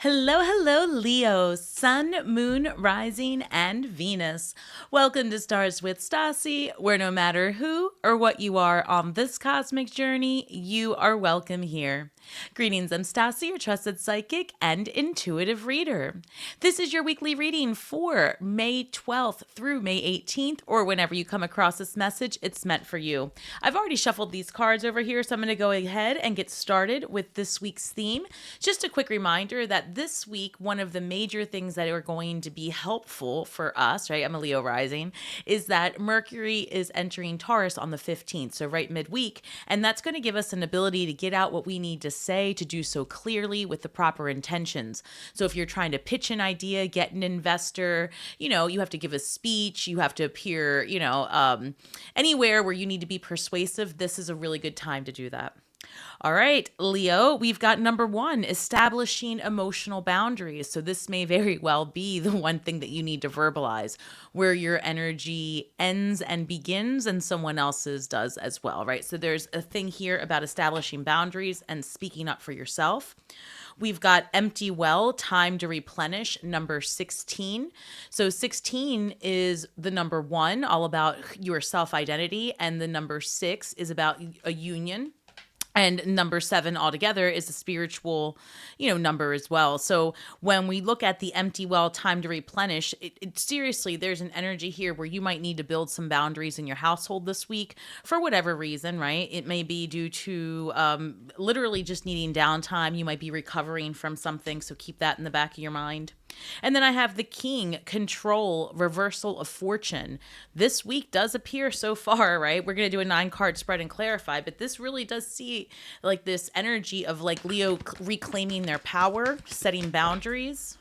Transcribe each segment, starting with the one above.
Hello, hello, Leo, Sun, Moon, Rising, and Venus. Welcome to Stars with Stasi, where no matter who or what you are on this cosmic journey, you are welcome here. Greetings, I'm Stasi, your trusted psychic and intuitive reader. This is your weekly reading for May 12th through May 18th, or whenever you come across this message, it's meant for you. I've already shuffled these cards over here, so I'm going to go ahead and get started with this week's theme. Just a quick reminder that this week, one of the major things that are going to be helpful for us, right? I'm a Leo rising, is that Mercury is entering Taurus on the 15th, so right midweek, and that's going to give us an ability to get out what we need to say, to do so clearly with the proper intentions. So if you're trying to pitch an idea, get an investor, you have to give a speech, you have to appear, anywhere where you need to be persuasive, this is a really good time to do that. All right, Leo, we've got number 1, establishing emotional boundaries. So this may very well be the one thing that you need to verbalize, where your energy ends and begins and someone else's does as well, right? So there's a thing here about establishing boundaries and speaking up for yourself. We've got empty well, time to replenish, number 16. So 16 is the number 1, all about your self-identity, and the number 6 is about a union. And number 7 altogether is a spiritual, number as well. So when we look at the empty well, time to replenish, it seriously, there's an energy here where you might need to build some boundaries in your household this week for whatever reason, right? It may be due to literally just needing downtime. You might be recovering from something, so keep that in the back of your mind. And then I have the King, control, reversal of fortune. This week does appear so far, right? We're going to do a 9-card spread and clarify, but this really does see like this energy of like Leo reclaiming their power, setting boundaries,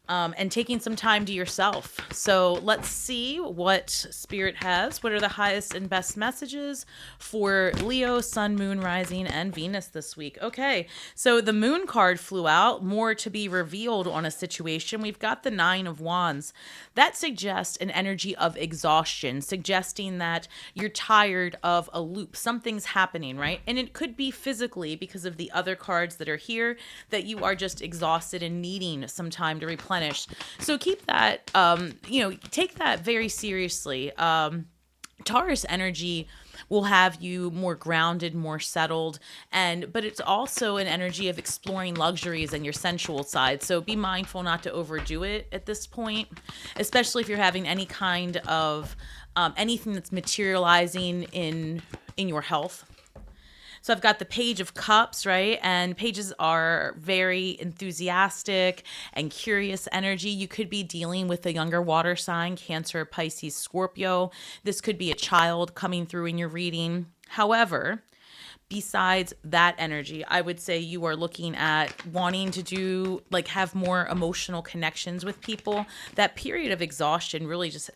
and taking some time to yourself. So let's see what Spirit has. What are the highest and best messages for Leo, Sun, Moon, Rising, and Venus this week? Okay, so the Moon card flew out. More to be revealed on a situation. We've got the 9 of Wands. That suggests an energy of exhaustion, suggesting that you're tired of a loop. Something's happening, right? And it could be physically because of the other cards that are here, that you are just exhausted and needing some time to replenish. So keep that, take that very seriously. Taurus energy will have you more grounded, more settled, but it's also an energy of exploring luxuries and your sensual side. So be mindful not to overdo it at this point, especially if you're having any kind of anything that's materializing in your health. So I've got the Page of Cups, right? And pages are very enthusiastic and curious energy. You could be dealing with a younger water sign, Cancer, Pisces, Scorpio. This could be a child coming through in your reading. However, besides that energy, I would say you are looking at wanting to have more emotional connections with people. That period of exhaustion really just,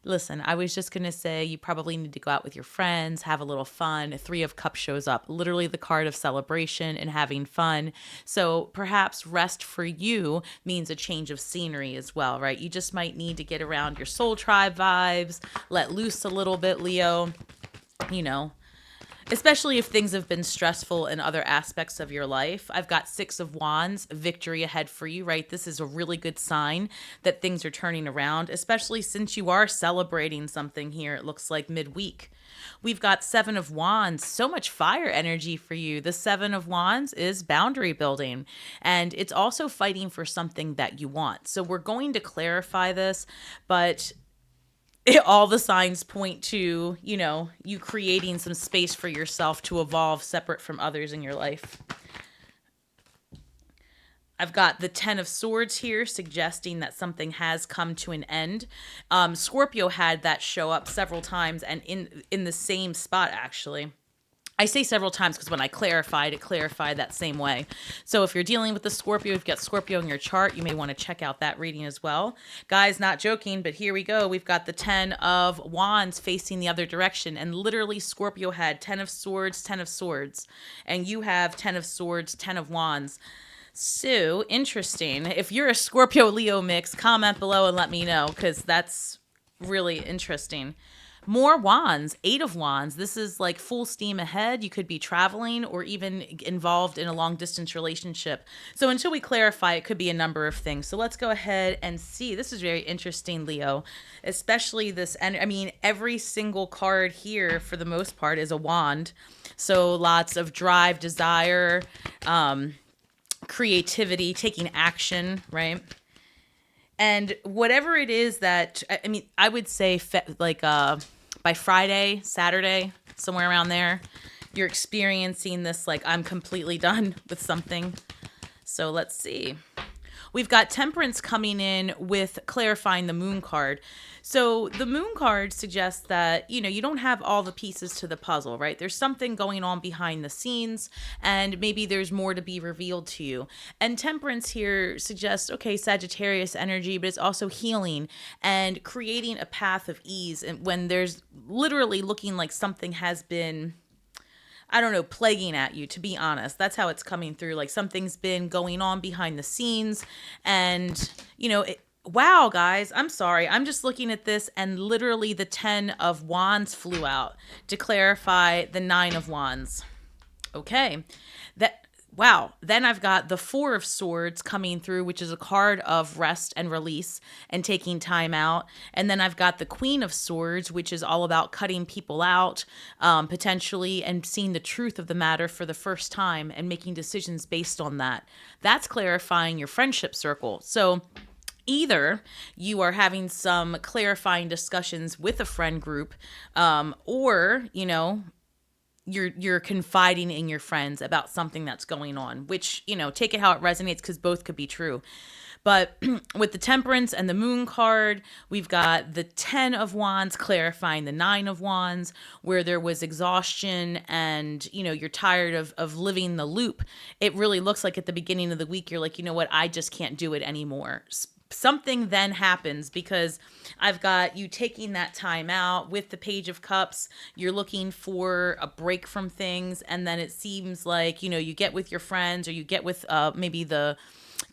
Listen, I was just going to say you probably need to go out with your friends, have a little fun. 3 of Cups shows up, literally the card of celebration and having fun. So perhaps rest for you means a change of scenery as well, right? You just might need to get around your soul tribe vibes, let loose a little bit, Leo, especially if things have been stressful in other aspects of your life. I've got 6 of Wands, victory ahead for you, right? This is a really good sign that things are turning around, especially since you are celebrating something here, it looks like midweek. We've got 7 of Wands, so much fire energy for you. The 7 of Wands is boundary building, and it's also fighting for something that you want. So we're going to clarify this, but all the signs point to, you creating some space for yourself to evolve separate from others in your life. I've got the 10 of Swords here, suggesting that something has come to an end. Scorpio had that show up several times and in the same spot, actually. I say several times because when I clarified, it clarified that same way. So if you're dealing with the Scorpio, if you've got Scorpio in your chart, you may want to check out that reading as well. Guys, not joking, but here we go. We've got the 10 of Wands facing the other direction. And literally Scorpio had 10 of Swords, 10 of Swords. And you have 10 of Swords, 10 of Wands. So interesting. If you're a Scorpio-Leo mix, comment below and let me know because that's really interesting. More wands, 8 of wands. This is like full steam ahead. You could be traveling or even involved in a long distance relationship. So until we clarify, it could be a number of things. So let's go ahead and see. This is very interesting, Leo, especially this. And I mean, every single card here for the most part is a wand. So lots of drive, desire, creativity, taking action, right? And whatever it is that, I mean, I would say by Friday, Saturday, somewhere around there, you're experiencing this like I'm completely done with something. So let's see. We've got Temperance coming in with clarifying the Moon card. So the Moon card suggests that, you don't have all the pieces to the puzzle, right? There's something going on behind the scenes, and maybe there's more to be revealed to you. And Temperance here suggests, okay, Sagittarius energy, but it's also healing and creating a path of ease. And when there's literally looking like something has been, I don't know, plaguing at you, to be honest. That's how it's coming through. Like something's been going on behind the scenes. And, wow, guys, I'm sorry. I'm just looking at this and literally the 10 of wands flew out to clarify the 9 of wands. Okay. Wow. Then I've got the 4 of swords coming through, which is a card of rest and release and taking time out. And then I've got the Queen of Swords, which is all about cutting people out, potentially, and seeing the truth of the matter for the first time and making decisions based on that. That's clarifying your friendship circle. So either you are having some clarifying discussions with a friend group, or, you're confiding in your friends about something that's going on, which, take it how it resonates, because both could be true. But with the Temperance and the Moon card, we've got the 10 of wands clarifying the 9 of wands, where there was exhaustion and, you're tired of living the loop. It really looks like at the beginning of the week, you're like, you know what, I just can't do it anymore. Something then happens, because I've got you taking that time out with the Page of Cups. You're looking for a break from things. And then it seems like, you get with your friends, or you get with maybe the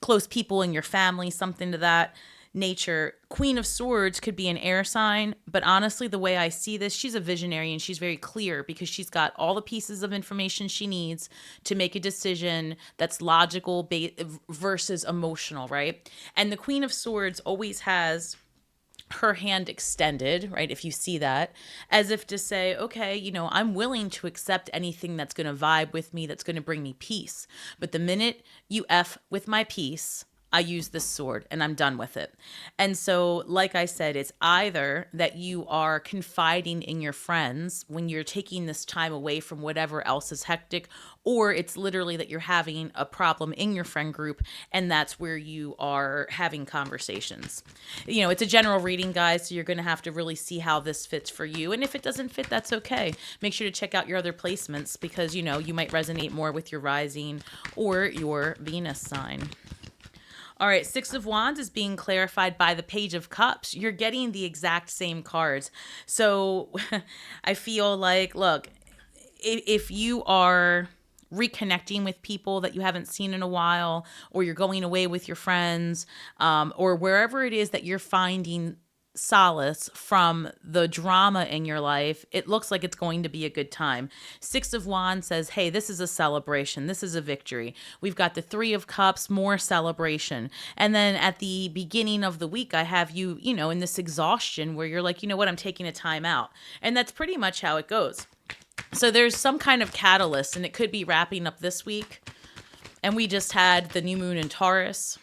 close people in your family, something to that nature. Queen of Swords could be an air sign, but honestly, the way I see this, she's a visionary and she's very clear, because she's got all the pieces of information she needs to make a decision that's logical versus emotional, right? And the Queen of Swords always has her hand extended, right? If you see that, as if to say, okay, I'm willing to accept anything that's going to vibe with me, that's going to bring me peace. But the minute you F with my peace, I use this sword and I'm done with it. And so, like I said, it's either that you are confiding in your friends when you're taking this time away from whatever else is hectic, or it's literally that you're having a problem in your friend group, and that's where you are having conversations. It's a general reading, guys, so you're going to have to really see how this fits for you. And if it doesn't fit, that's okay. Make sure to check out your other placements, because, you might resonate more with your rising or your Venus sign. All right, 6 of Wands is being clarified by the Page of Cups. You're getting the exact same cards. So I feel like, look, if you are reconnecting with people that you haven't seen in a while, or you're going away with your friends, or wherever it is that you're finding solace from the drama in your life, it looks like it's going to be a good time. 6 of Wands says, hey, this is a celebration. This is a victory. We've got the 3 of Cups, more celebration. And then at the beginning of the week, I have you, in this exhaustion where you're like, you know what, I'm taking a time out. And that's pretty much how it goes. So there's some kind of catalyst, and it could be wrapping up this week. And we just had the new moon in Taurus.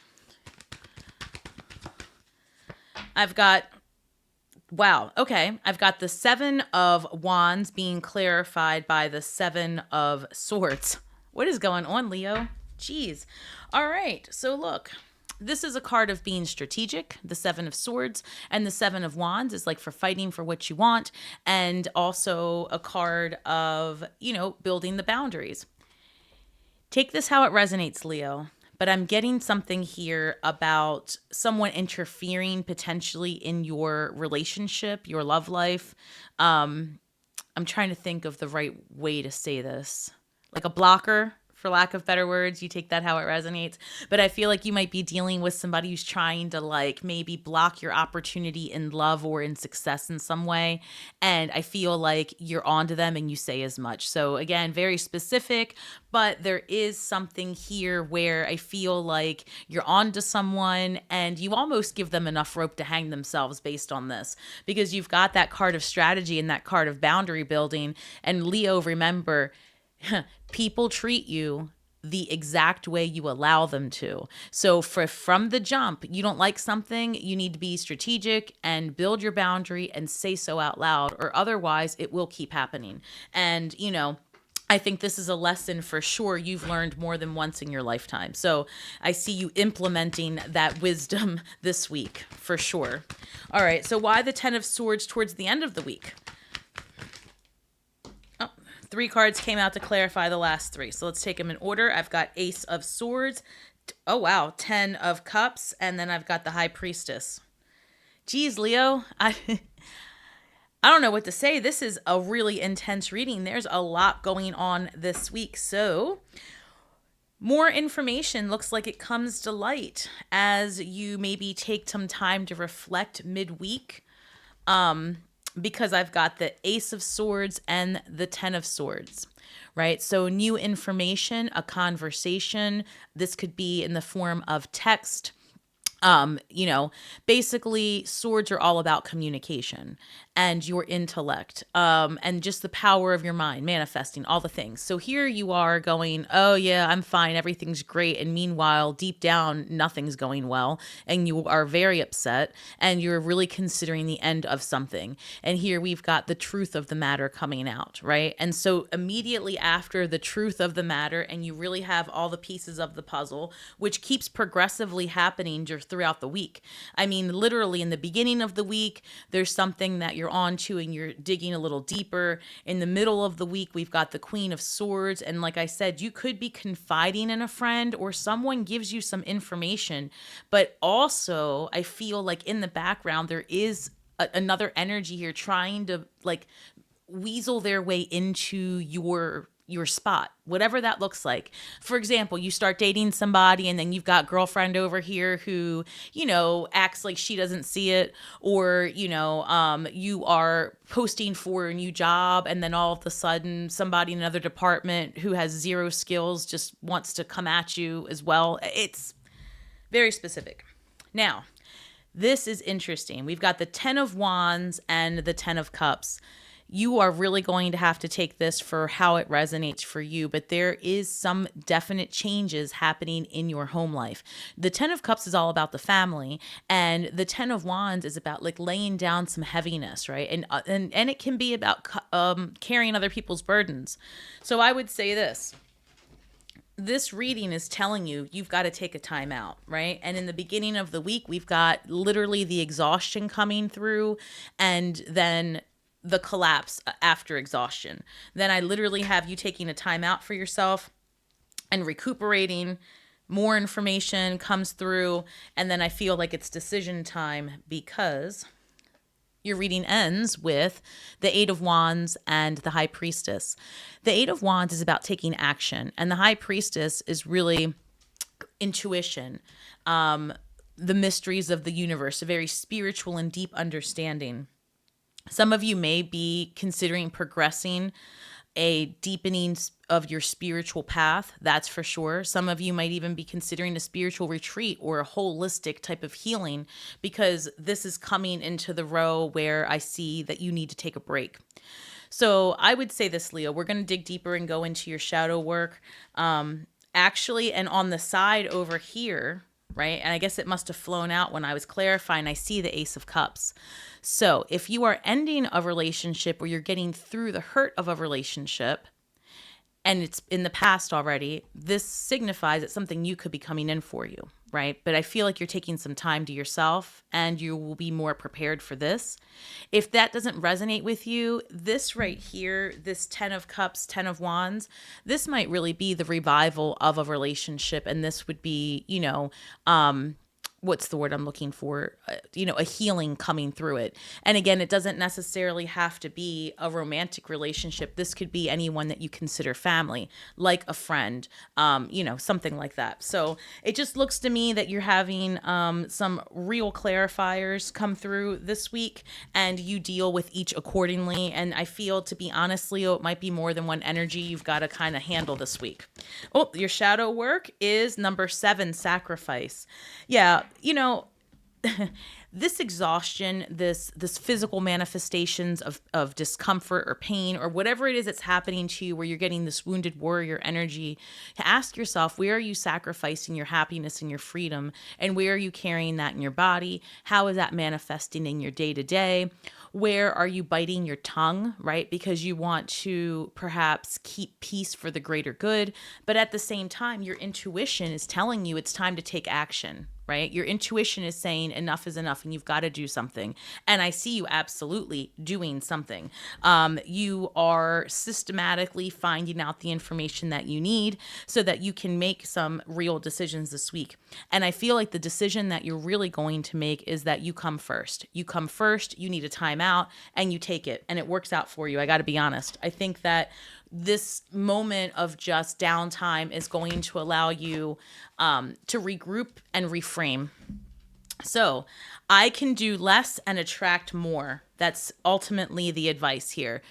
I've got the 7 of Wands being clarified by the 7 of Swords. What is going on, Leo? Jeez. All right. So look, this is a card of being strategic, the 7 of Swords, and the 7 of Wands is like for fighting for what you want, and also a card of, building the boundaries. Take this how it resonates, Leo. But I'm getting something here about someone interfering potentially in your relationship, your love life. I'm trying to think of the right way to say this. Like a blocker for lack of better words. You take that how it resonates. But I feel like you might be dealing with somebody who's trying to like maybe block your opportunity in love or in success in some way. And I feel like you're onto them and you say as much. So again, very specific, but there is something here where I feel like you're onto someone and you almost give them enough rope to hang themselves based on this, because you've got that card of strategy and that card of boundary building. And Leo, remember, people treat you the exact way you allow them to. So from the jump, you don't like something, you need to be strategic and build your boundary and say so out loud, or otherwise it will keep happening. And, I think this is a lesson for sure you've learned more than once in your lifetime. So I see you implementing that wisdom this week for sure. All right, so why the 10 of Swords towards the end of the week? 3 cards came out to clarify the last 3. So let's take them in order. I've got Ace of Swords. Oh, wow. 10 of Cups. And then I've got the High Priestess. Geez, Leo. I don't know what to say. This is a really intense reading. There's a lot going on this week. So more information looks like it comes to light as you maybe take some time to reflect midweek. Because I've got the Ace of Swords and the 10 of Swords, right? So new information, a conversation. This could be in the form of text. Basically swords are all about communication and your intellect, and just the power of your mind, manifesting all the things. So here you are going, oh yeah, I'm fine, everything's great. And meanwhile, deep down, nothing's going well. And you are very upset and you're really considering the end of something. And here we've got the truth of the matter coming out, right? And so immediately after the truth of the matter, and you really have all the pieces of the puzzle, which keeps progressively happening throughout the week. I mean, literally in the beginning of the week, there's something that you're on to and you're digging a little deeper. In the middle of the week, we've got the Queen of Swords. And like I said, you could be confiding in a friend or someone gives you some information. But also, I feel like in the background, there is another energy here trying to like weasel their way into your spot, whatever that looks like. For example, you start dating somebody and then you've got girlfriend over here who, acts like she doesn't see it, or, you are posting for a new job and then all of a sudden somebody in another department who has 0 skills just wants to come at you as well. It's very specific. Now, this is interesting. We've got the 10 of Wands and the 10 of Cups. You are really going to have to take this for how it resonates for you, but there is some definite changes happening in your home life. The 10 of Cups is all about the family, and the 10 of Wands is about like laying down some heaviness, right? And it can be about carrying other people's burdens. So I would say this reading is telling you you've got to take a time out, right? And in the beginning of the week, we've got literally the exhaustion coming through, and then the collapse after exhaustion. Then I literally have you taking a time out for yourself and recuperating. More information comes through, and then I feel like it's decision time because your reading ends with the 8 of Wands and the High Priestess. The 8 of Wands is about taking action, and the High Priestess is really intuition, the mysteries of the universe, a very spiritual and deep understanding. Some of you may be considering progressing a deepening of your spiritual path, that's for sure. Some of you might even be considering a spiritual retreat or a holistic type of healing, because this is coming into the row where I see that you need to take a break. So I would say this, Leo, we're going to dig deeper and go into your shadow work. Actually, and on the side over here, right? And I guess it must have flown out when I was clarifying. I see the Ace of Cups. So if you are ending a relationship or you're getting through the hurt of a relationship and it's in the past already, this signifies that something new could be coming in for you, right? But I feel like you're taking some time to yourself and you will be more prepared for this. If that doesn't resonate with you, this right here, this 10 of Cups, 10 of Wands, this might really be the revival of a relationship. And this would be, what's the word I'm looking for? A healing coming through it. And again, it doesn't necessarily have to be a romantic relationship. This could be anyone that you consider family, like a friend, something like that. So it just looks to me that you're having some real clarifiers come through this week, and you deal with each accordingly. And I feel, to be honest, Leo, it might be more than one energy you've got to kind of handle this week. Oh, your shadow work is number 7, sacrifice. Yeah, this exhaustion, this physical manifestations of discomfort or pain or whatever it is that's happening to you, where you're getting this wounded warrior energy, to ask yourself, where are you sacrificing your happiness and your freedom, and where are you carrying that in your body? How is that manifesting in your day-to-day? Where are you biting your tongue, right? Because you want to perhaps keep peace for the greater good, but at the same time, your intuition is telling you it's time to take action, right? Your intuition is saying enough is enough and you've got to do something. And I see you absolutely doing something. You are systematically finding out the information that you need so that you can make some real decisions this week. And I feel like the decision that you're really going to make is that you come first. You come first, you need a timeout, and you take it. And it works out for you. I got to be honest. I think that this moment of just downtime is going to allow you to regroup and reframe. So I can do less and attract more. That's ultimately the advice here.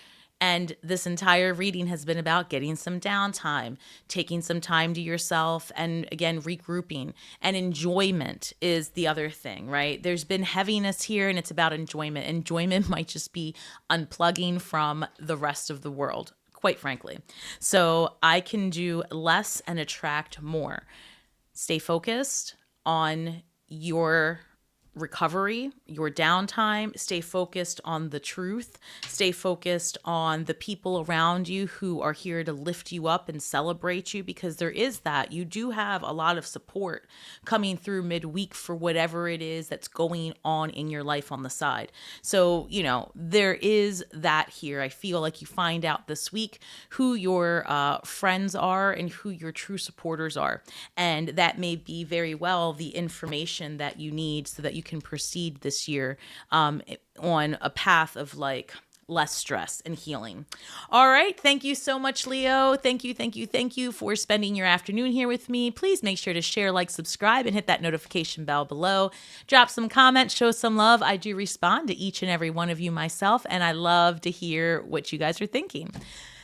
And this entire reading has been about getting some downtime, taking some time to yourself, and again, regrouping. And enjoyment is the other thing, right? There's been heaviness here, and it's about enjoyment. Enjoyment might just be unplugging from the rest of the world, quite frankly. So I can do less and attract more. Stay focused on your recovery, your downtime. Stay focused on the truth. Stay focused on the people around you who are here to lift you up and celebrate you, because there is that. You do have a lot of support coming through midweek for whatever it is that's going on in your life on the side. So, there is that here. I feel like you find out this week who your friends are and who your true supporters are. And that may be very well the information that you need so that you can proceed this year on a path of less stress and healing. All right. Thank you so much, Leo. Thank you for spending your afternoon here with me. Please make sure to share, like, subscribe, and hit that notification bell below. Drop some comments, show some love. I do respond to each and every one of you myself, and I love to hear what you guys are thinking.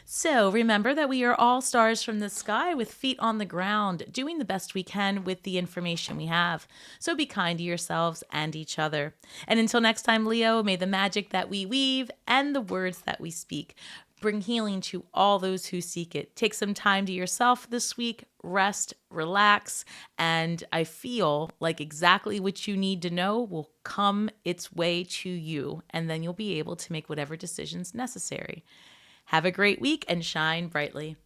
So remember that we are all stars from the sky with feet on the ground, doing the best we can with the information we have. So be kind to yourselves and each other. And until next time, Leo, may the magic that we weave and the words that we speak bring healing to all those who seek it. Take some time to yourself this week, rest, relax, and I feel like exactly what you need to know will come its way to you, and then you'll be able to make whatever decisions necessary. Have a great week and shine brightly.